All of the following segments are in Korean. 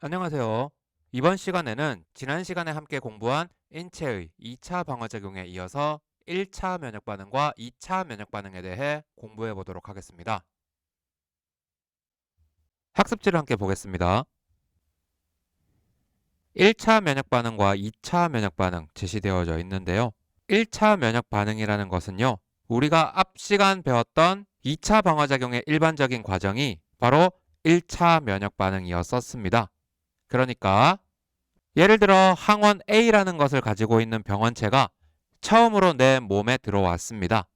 안녕하세요. 이번 시간에는 지난 시간에 함께 공부한 인체의 2차 방어작용에 이어서 1차 면역 반응과 2차 면역 반응에 대해 공부해 보도록 하겠습니다. 학습지를 함께 보겠습니다. 1차 면역 반응과 2차 면역 반응 제시되어져 있는데요. 1차 면역 반응이라는 것은요, 우리가 앞 시간 배웠던 2차 방어작용의 일반적인 과정이 바로 1차 면역 반응이었었습니다. 그러니까 예를 들어 항원 A라는 것을 가지고 있는 병원체가 처음으로 내 몸에 들어왔습니다.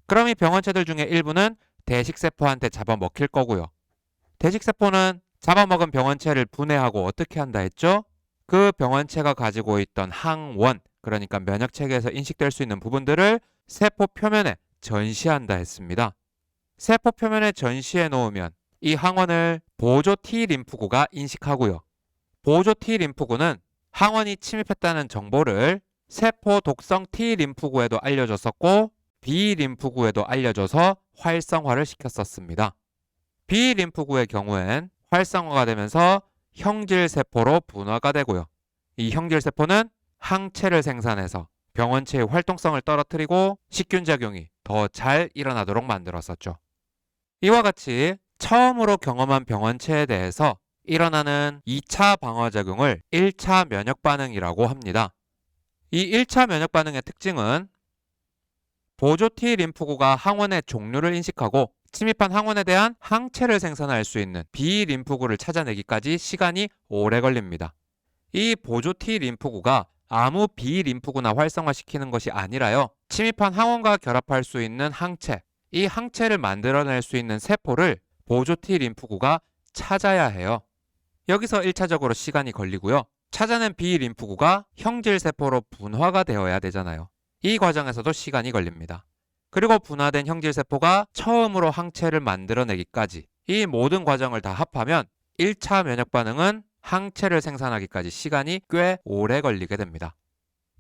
그럼 이 병원체들 중에 일부는 대식세포한테 잡아먹힐 거고요. 대식세포는 잡아먹은 병원체를 분해하고 어떻게 한다 했죠? 그 병원체가 가지고 있던 항원, 그러니까 면역체계에서 인식될 수 있는 부분들을 세포 표면에 전시한다 했습니다. 세포 표면에 전시해 놓으면 이 항원을 보조 T 림프구가 인식하고요. 보조 T 림프구는 항원이 침입했다는 정보를 세포 독성 T 림프구에도 알려줬었고 B 림프구에도 알려줘서 활성화를 시켰었습니다. B 림프구의 경우엔 활성화가 되면서 형질세포로 분화가 되고요. 이 형질세포는 항체를 생산해서 병원체의 활동성을 떨어뜨리고 식균작용이 더 잘 일어나도록 만들었었죠. 이와 같이 처음으로 경험한 병원체에 대해서 일어나는 2차 방어작용을 1차 면역반응이라고 합니다. 이 1차 면역반응의 특징은 보조 T 림프구가 항원의 종류를 인식하고 침입한 항원에 대한 항체를 생산할 수 있는 B 림프구를 찾아내기까지 시간이 오래 걸립니다. 이 보조 T 림프구가 아무 B 림프구나 활성화시키는 것이 아니라요, 침입한 항원과 결합할 수 있는 항체, 이 항체를 만들어낼 수 있는 세포를 보조 T 림프구가 찾아야 해요. 여기서 1차적으로 시간이 걸리고요. 찾아낸 B 림프구가 형질세포로 분화가 되어야 되잖아요. 이 과정에서도 시간이 걸립니다. 그리고 분화된 형질세포가 처음으로 항체를 만들어내기까지 이 모든 과정을 다 합하면 1차 면역반응은 항체를 생산하기까지 시간이 꽤 오래 걸리게 됩니다.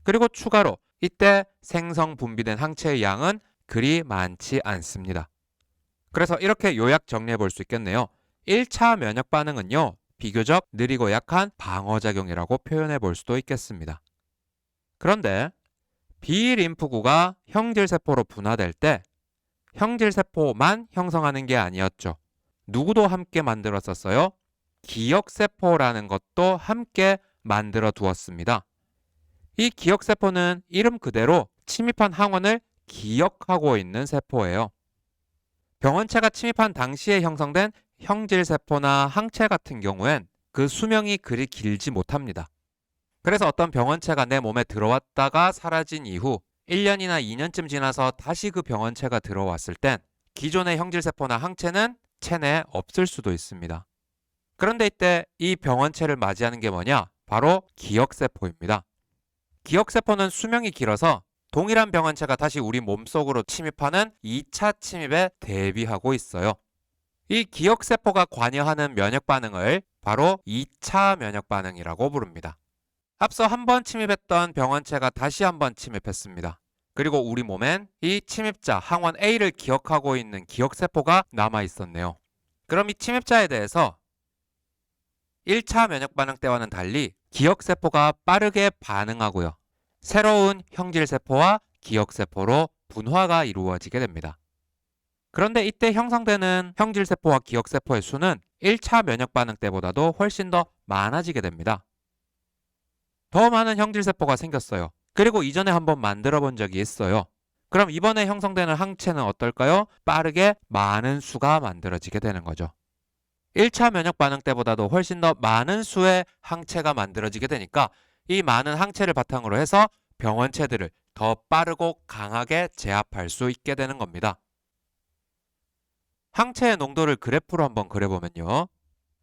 그리고 추가로 이때 생성 분비된 항체의 양은 그리 많지 않습니다. 그래서 이렇게 요약 정리해 볼 수 있겠네요. 1차 면역반응은요, 비교적 느리고 약한 방어작용이라고 표현해 볼 수도 있겠습니다. 그런데 B림프구가 형질세포로 분화될 때 형질세포만 형성하는 게 아니었죠. 누구도 함께 만들었었어요? 기억세포라는 것도 함께 만들어 두었습니다. 이 기억세포는 이름 그대로 침입한 항원을 기억하고 있는 세포예요. 병원체가 침입한 당시에 형성된 형질세포나 항체 같은 경우엔 그 수명이 그리 길지 못합니다. 그래서 어떤 병원체가 내 몸에 들어왔다가 사라진 이후 1년이나 2년쯤 지나서 다시 그 병원체가 들어왔을 땐 기존의 형질세포나 항체는 체내에 없을 수도 있습니다. 그런데 이때 이 병원체를 맞이하는 게 뭐냐? 바로 기억세포입니다. 기억세포는 수명이 길어서 동일한 병원체가 다시 우리 몸속으로 침입하는 2차 침입에 대비하고 있어요. 이 기억세포가 관여하는 면역반응을 바로 2차 면역반응이라고 부릅니다. 앞서 한 번 침입했던 병원체가 다시 한 번 침입했습니다. 그리고 우리 몸엔 이 침입자 항원 A를 기억하고 있는 기억세포가 남아 있었네요. 그럼 이 침입자에 대해서 1차 면역반응 때와는 달리 기억세포가 빠르게 반응하고요. 새로운 형질세포와 기억세포로 분화가 이루어지게 됩니다. 그런데 이때 형성되는 형질세포와 기억세포의 수는 1차 면역반응 때보다도 훨씬 더 많아지게 됩니다. 더 많은 형질세포가 생겼어요. 그리고 이전에 한번 만들어 본 적이 있어요. 그럼 이번에 형성되는 항체는 어떨까요? 빠르게 많은 수가 만들어지게 되는 거죠. 1차 면역반응 때보다도 훨씬 더 많은 수의 항체가 만들어지게 되니까 이 많은 항체를 바탕으로 해서 병원체들을 더 빠르고 강하게 제압할 수 있게 되는 겁니다. 항체의 농도를 그래프로 한번 그려보면요.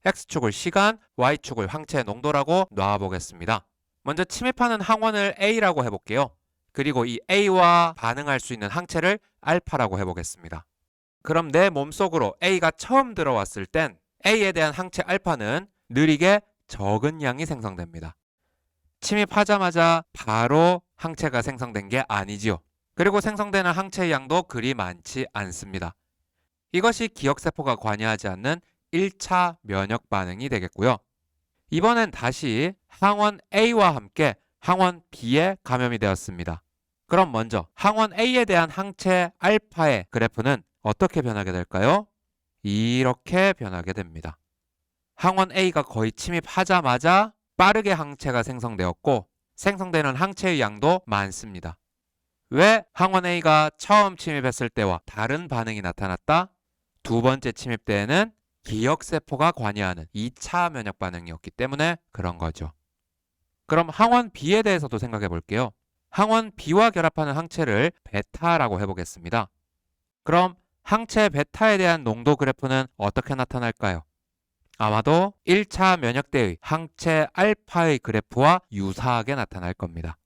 X축을 시간, Y축을 항체의 농도라고 놔보겠습니다. 먼저 침입하는 항원을 A라고 해볼게요. 그리고 이 A와 반응할 수 있는 항체를 알파라고 해보겠습니다. 그럼 내 몸속으로 A가 처음 들어왔을 땐 A에 대한 항체 알파는 느리게 적은 양이 생성됩니다. 침입하자마자 바로 항체가 생성된 게 아니지요. 그리고 생성되는 항체의 양도 그리 많지 않습니다. 이것이 기억세포가 관여하지 않는 1차 면역 반응이 되겠고요. 이번엔 다시 항원 A와 함께 항원 B에 감염이 되었습니다. 그럼 먼저 항원 A에 대한 항체 알파의 그래프는 어떻게 변하게 될까요? 이렇게 변하게 됩니다. 항원 A가 거의 침입하자마자 빠르게 항체가 생성되었고 생성되는 항체의 양도 많습니다. 왜 항원 A가 처음 침입했을 때와 다른 반응이 나타났다? 두 번째 침입 때에는 기억세포가 관여하는 2차 면역 반응이었기 때문에 그런 거죠. 그럼 항원 B에 대해서도 생각해 볼게요. 항원 B와 결합하는 항체를 베타라고 해보겠습니다. 그럼 항체 베타에 대한 농도 그래프는 어떻게 나타날까요? 아마도 1차 면역 때의 항체 알파의 그래프와 유사하게 나타날 겁니다.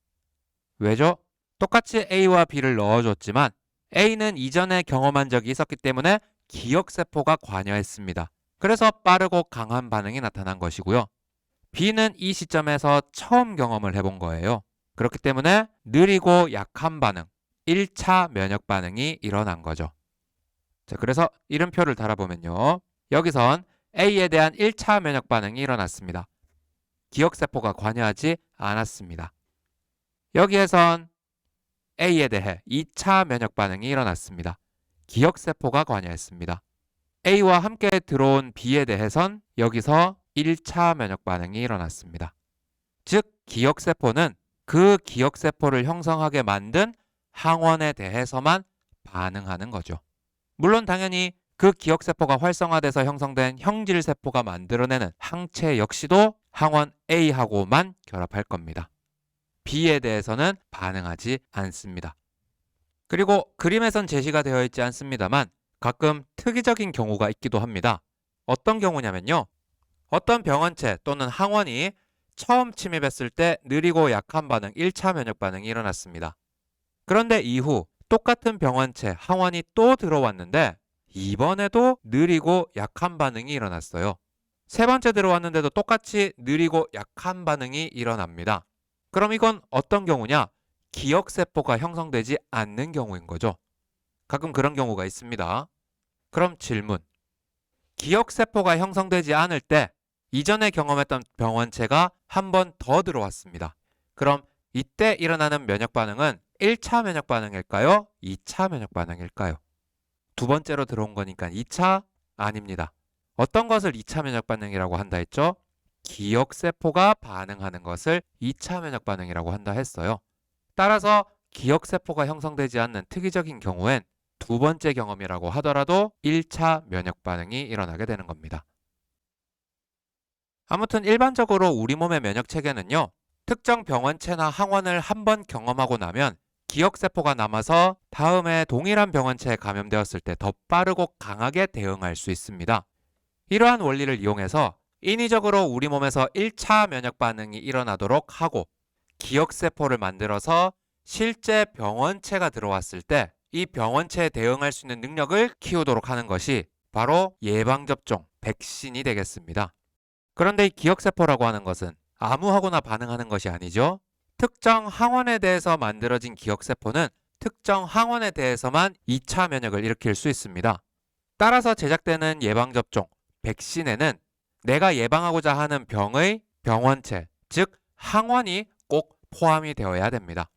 왜죠? 똑같이 A와 B를 넣어줬지만 A는 이전에 경험한 적이 있었기 때문에 기억세포가 관여했습니다. 그래서 빠르고 강한 반응이 나타난 것이고요. B는 이 시점에서 처음 경험을 해본 거예요. 그렇기 때문에 느리고 약한 반응, 1차 면역 반응이 일어난 거죠. 자, 그래서 이름표를 달아보면요. 여기선 A에 대한 1차 면역 반응이 일어났습니다. 기억세포가 관여하지 않았습니다. 여기에선 A에 대해 2차 면역 반응이 일어났습니다. 기억세포가 관여했습니다. A와 함께 들어온 B에 대해선 여기서 1차 면역 반응이 일어났습니다. 즉, 기억세포는 그 기억세포를 형성하게 만든 항원에 대해서만 반응하는 거죠. 물론 당연히 그 기억세포가 활성화돼서 형성된 형질세포가 만들어내는 항체 역시도 항원 A하고만 결합할 겁니다. B에 대해서는 반응하지 않습니다. 그리고 그림에선 제시가 되어 있지 않습니다만 가끔 특이적인 경우가 있기도 합니다. 어떤 경우냐면요. 어떤 병원체 또는 항원이 처음 침입했을 때 느리고 약한 반응, 1차 면역 반응이 일어났습니다. 그런데 이후 똑같은 병원체, 항원이 또 들어왔는데 이번에도 느리고 약한 반응이 일어났어요. 세 번째 들어왔는데도 똑같이 느리고 약한 반응이 일어납니다. 그럼 이건 어떤 경우냐? 기억세포가 형성되지 않는 경우인 거죠. 가끔 그런 경우가 있습니다. 그럼 질문. 기억세포가 형성되지 않을 때 이전에 경험했던 병원체가 한 번 더 들어왔습니다. 그럼 이때 일어나는 면역 반응은 1차 면역 반응일까요? 2차 면역 반응일까요? 두 번째로 들어온 거니까 2차? 아닙니다. 어떤 것을 2차 면역 반응이라고 한다 했죠? 기억세포가 반응하는 것을 2차 면역 반응이라고 한다 했어요. 따라서 기억세포가 형성되지 않는 특이적인 경우엔 두 번째 경험이라고 하더라도 1차 면역 반응이 일어나게 되는 겁니다. 아무튼 일반적으로 우리 몸의 면역 체계는요. 특정 병원체나 항원을 한 번 경험하고 나면 기억세포가 남아서 다음에 동일한 병원체에 감염되었을 때 더 빠르고 강하게 대응할 수 있습니다. 이러한 원리를 이용해서 인위적으로 우리 몸에서 1차 면역 반응이 일어나도록 하고 기억세포를 만들어서 실제 병원체가 들어왔을 때 이 병원체에 대응할 수 있는 능력을 키우도록 하는 것이 바로 예방접종, 백신이 되겠습니다. 그런데 이 기억세포라고 하는 것은 아무하고나 반응하는 것이 아니죠. 특정 항원에 대해서 만들어진 기억세포는 특정 항원에 대해서만 2차 면역을 일으킬 수 있습니다. 따라서 제작되는 예방접종, 백신에는 내가 예방하고자 하는 병의 병원체, 즉 항원이 꼭 포함이 되어야 됩니다.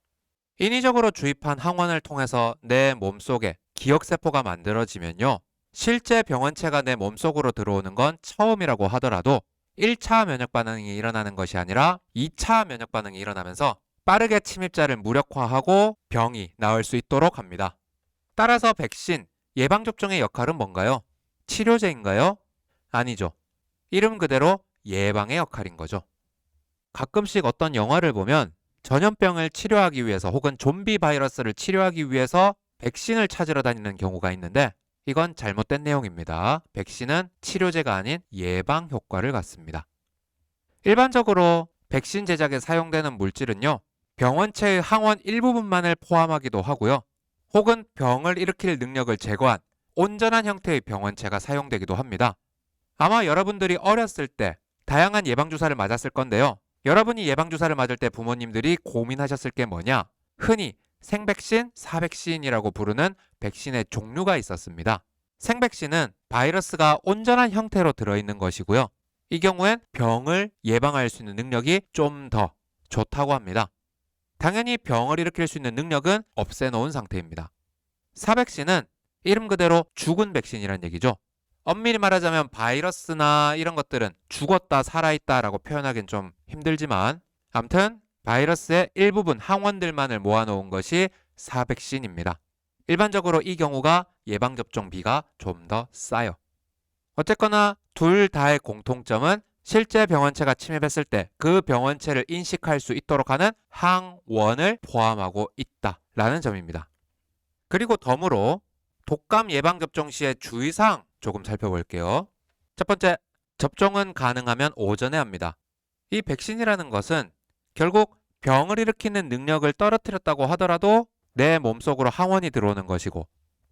인위적으로 주입한 항원을 통해서 내 몸속에 기억세포가 만들어지면요. 실제 병원체가 내 몸속으로 들어오는 건 처음이라고 하더라도 1차 면역 반응이 일어나는 것이 아니라 2차 면역 반응이 일어나면서 빠르게 침입자를 무력화하고 병이 나을 수 있도록 합니다. 따라서 백신, 예방접종의 역할은 뭔가요? 치료제인가요? 아니죠. 이름 그대로 예방의 역할인 거죠. 가끔씩 어떤 영화를 보면 전염병을 치료하기 위해서 혹은 좀비 바이러스를 치료하기 위해서 백신을 찾으러 다니는 경우가 있는데 이건 잘못된 내용입니다. 백신은 치료제가 아닌 예방 효과를 갖습니다. 일반적으로 백신 제작에 사용되는 물질은요. 병원체의 항원 일부분만을 포함하기도 하고요. 혹은 병을 일으킬 능력을 제거한 온전한 형태의 병원체가 사용되기도 합니다. 아마 여러분들이 어렸을 때 다양한 예방주사를 맞았을 건데요. 여러분이 예방주사를 맞을 때 부모님들이 고민하셨을 게 뭐냐? 흔히 생백신, 사백신이라고 부르는 백신의 종류가 있었습니다. 생백신은 바이러스가 온전한 형태로 들어있는 것이고요. 이 경우엔 병을 예방할 수 있는 능력이 좀 더 좋다고 합니다. 당연히 병을 일으킬 수 있는 능력은 없애놓은 상태입니다. 사백신은 이름 그대로 죽은 백신이란 얘기죠. 엄밀히 말하자면 바이러스나 이런 것들은 죽었다 살아있다 라고 표현하기는 좀 힘들지만 암튼 바이러스의 일부분 항원들만을 모아놓은 것이 사백신입니다. 일반적으로 이 경우가 예방접종비가 좀 더 싸요. 어쨌거나 둘 다의 공통점은 실제 병원체가 침입했을 때 그 병원체를 인식할 수 있도록 하는 항원을 포함하고 있다라는 점입니다. 그리고 덤으로 독감 예방접종 시의 주의사항 조금 살펴볼게요. 첫 번째, 접종은 가능하면 오전에 합니다. 이 백신이라는 것은 결국 병을 일으키는 능력을 떨어뜨렸다고 하더라도 내 몸속으로 항원이 들어오는 것이고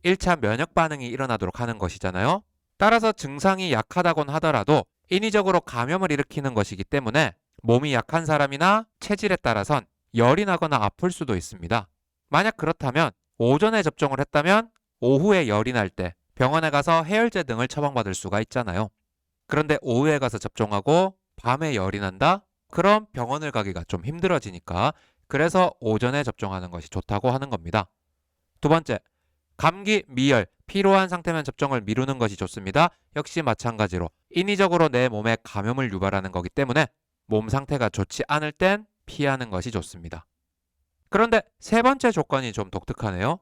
1차 면역 반응이 일어나도록 하는 것이잖아요. 따라서 증상이 약하다곤 하더라도 인위적으로 감염을 일으키는 것이기 때문에 몸이 약한 사람이나 체질에 따라선 열이 나거나 아플 수도 있습니다. 만약 그렇다면 오전에 접종을 했다면 오후에 열이 날 때 병원에 가서 해열제 등을 처방받을 수가 있잖아요. 그런데 오후에 가서 접종하고 밤에 열이 난다? 그럼 병원을 가기가 좀 힘들어지니까 그래서 오전에 접종하는 것이 좋다고 하는 겁니다. 두 번째, 감기, 미열, 피로한 상태면 접종을 미루는 것이 좋습니다. 역시 마찬가지로 인위적으로 내 몸에 감염을 유발하는 거기 때문에 몸 상태가 좋지 않을 땐 피하는 것이 좋습니다. 그런데 세 번째 조건이 좀 독특하네요.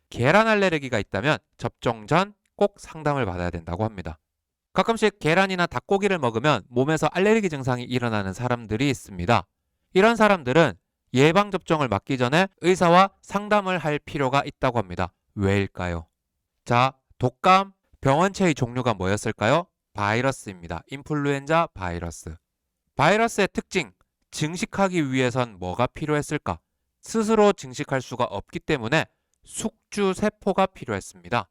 계란 알레르기가 있다면 접종 전 꼭 상담을 받아야 된다고 합니다. 가끔씩 계란이나 닭고기를 먹으면 몸에서 알레르기 증상이 일어나는 사람들이 있습니다. 이런 사람들은 예방접종을 맞기 전에 의사와 상담을 할 필요가 있다고 합니다. 왜일까요? 자, 독감, 병원체의 종류가 뭐였을까요? 바이러스입니다. 인플루엔자 바이러스. 바이러스의 특징, 증식하기 위해선 뭐가 필요했을까? 스스로 증식할 수가 없기 때문에 숙주 세포가 필요했습니다.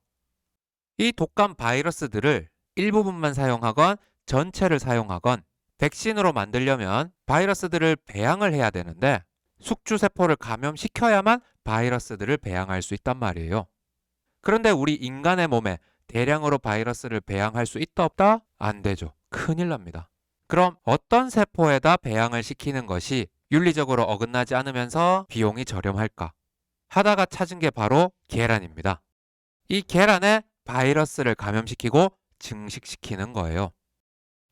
이 독감 바이러스들을 일부분만 사용하건 전체를 사용하건 백신으로 만들려면 바이러스들을 배양을 해야 되는데 숙주 세포를 감염시켜야만 바이러스들을 배양할 수 있단 말이에요. 그런데 우리 인간의 몸에 대량으로 바이러스를 배양할 수 있다 없다? 안 되죠. 큰일 납니다. 그럼 어떤 세포에다 배양을 시키는 것이 윤리적으로 어긋나지 않으면서 비용이 저렴할까? 하다가 찾은 게 바로 계란입니다. 이 계란에 바이러스를 감염시키고 증식시키는 거예요.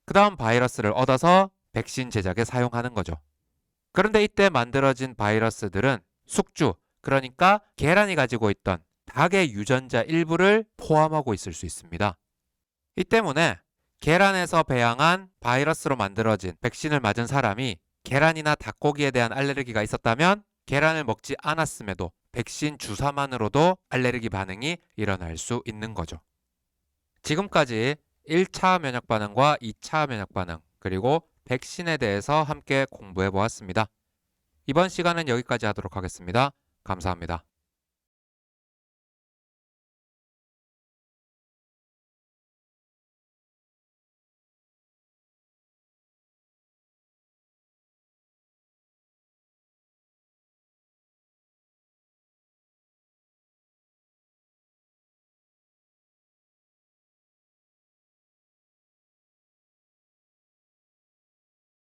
그 다음 바이러스를 얻어서 백신 제작에 사용하는 거죠. 그런데 이때 만들어진 바이러스들은 숙주, 그러니까 계란이 가지고 있던 닭의 유전자 일부를 포함하고 있을 수 있습니다. 이 때문에 계란에서 배양한 바이러스로 만들어진 백신을 맞은 사람이 계란이나 닭고기에 대한 알레르기가 있었다면 계란을 먹지 않았음에도 백신 주사만으로도 알레르기 반응이 일어날 수 있는 거죠. 지금까지 1차 면역 반응과 2차 면역 반응, 그리고 백신에 대해서 함께 공부해 보았습니다. 이번 시간은 여기까지 하도록 하겠습니다. 감사합니다.